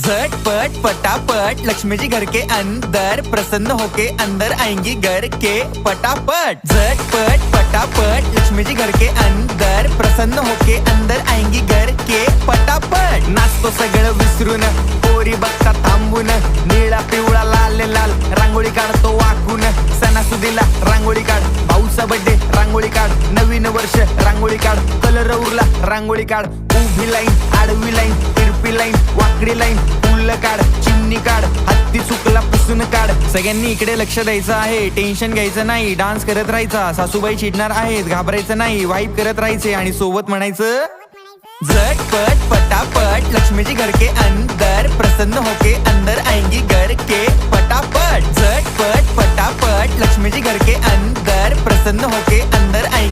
झटपट पटापट लक्ष्मी जी घर के अंदर प्रसन्न होके अंदर आएंगी घर के पटापट। झटपट पटापट लक्ष्मी जी घर के अंदर प्रसन्न होके अंदर आएंगी घर के पटापट। नाचतो सगळं विसरून पोरी बघता थांबून, निळा पिवळा लाल लाल रांगोळी काढतो वाकून। सणासुदीला रांगोळी काढ, भाऊचा बर्थडे रांगोळी काढ, नवीन वर्ष रांगोळी काढ, कलर उरला रांगोळी काढ। उभी लाईन, आडवी लाईन, तिरपी लाईन, वाकडी लाईन, फुल काढ, चिमणी काढ, हत्ती चुकला पुसून काढ। सगळ्यांनी इकडे लक्ष द्यायचं आहे, टेन्शन घ्यायचं नाही, डान्स करत राहायचा। सासूबाई चिडणार आहेत, घाबरायचं नाही, वाईप करत राहायचे आणि सोबत म्हणायचं झटपट पटापट लक्ष्मी जी घर के अंदर प्रसन्न होके अंदर आएंगी घर के पटापट। झटपट पटापट लक्ष्मी जी घर के अंदर प्रसन्न होके अंदर आएंगी।